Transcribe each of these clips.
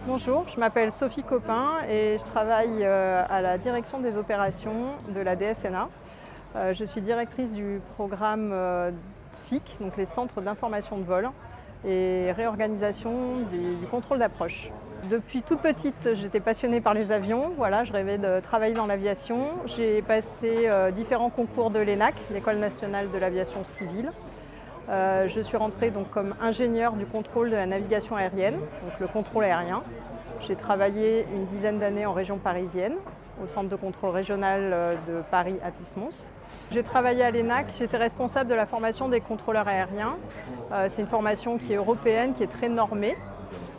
Bonjour, je m'appelle Sophie Copin et je travaille à la direction des opérations de la DSNA. Je suis directrice du programme FIC, donc les centres d'information de vol et réorganisation du contrôle d'approche. Depuis toute petite, j'étais passionnée par les avions. Voilà, je rêvais de travailler dans l'aviation. J'ai passé différents concours de l'ENAC, l'École nationale de l'aviation civile. Je suis rentrée donc comme ingénieure du contrôle de la navigation aérienne, donc le contrôle aérien. J'ai travaillé une dizaine d'années en région parisienne, au centre de contrôle régional de Paris-Athis-Mons. J'ai travaillé à l'ENAC, j'étais responsable de la formation des contrôleurs aériens. C'est une formation qui est européenne, qui est très normée.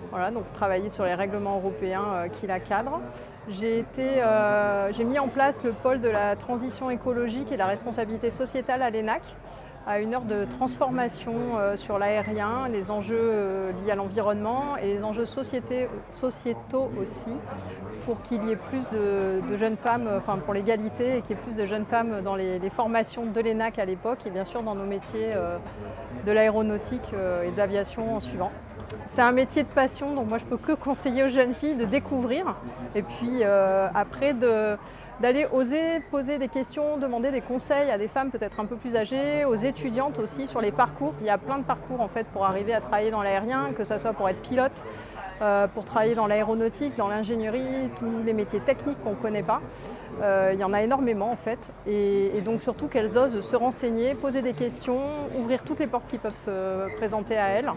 Voilà, donc travailler sur les règlements européens qui la cadrent. J'ai mis en place le pôle de la transition écologique et de la responsabilité sociétale à l'ENAC, à une heure de transformation sur l'aérien, les enjeux liés à l'environnement et les enjeux sociétaux aussi, pour qu'il y ait plus de jeunes femmes, enfin pour l'égalité, et qu'il y ait plus de jeunes femmes dans les formations de l'ENAC à l'époque et bien sûr dans nos métiers de l'aéronautique et de l'aviation en suivant. C'est un métier de passion, donc moi je peux que conseiller aux jeunes filles de découvrir et puis après d'aller oser poser des questions, demander des conseils à des femmes peut-être un peu plus âgées, aux étudiantes aussi sur les parcours. Il y a plein de parcours en fait pour arriver à travailler dans l'aérien, que ce soit pour être pilote, pour travailler dans l'aéronautique, dans l'ingénierie, tous les métiers techniques qu'on ne connaît pas. Il y en a énormément en fait, et donc surtout qu'elles osent se renseigner, poser des questions, ouvrir toutes les portes qui peuvent se présenter à elles.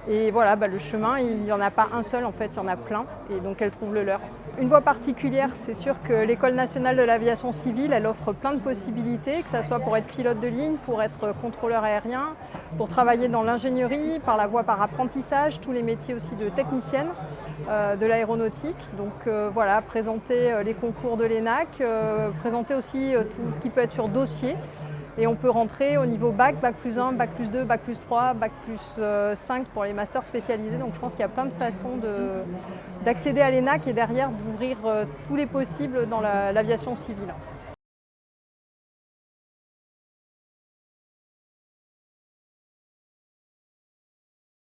Et voilà, le chemin, il n'y en a pas un seul en fait, il y en a plein, et donc elles trouvent le leur. Une voie particulière, c'est sûr que l'École nationale de l'aviation civile, elle offre plein de possibilités, que ce soit pour être pilote de ligne, pour être contrôleur aérien, pour travailler dans l'ingénierie, par apprentissage, tous les métiers aussi de technicienne de l'aéronautique. Donc voilà, présenter les concours de l'ENAC, présenter aussi tout ce qui peut être sur dossier. Et on peut rentrer au niveau bac, bac plus 1, bac plus 2, bac plus 3, bac plus 5 pour les masters spécialisés. Donc je pense qu'il y a plein de façons d'accéder à l'ENAC et derrière d'ouvrir tous les possibles dans l'aviation civile.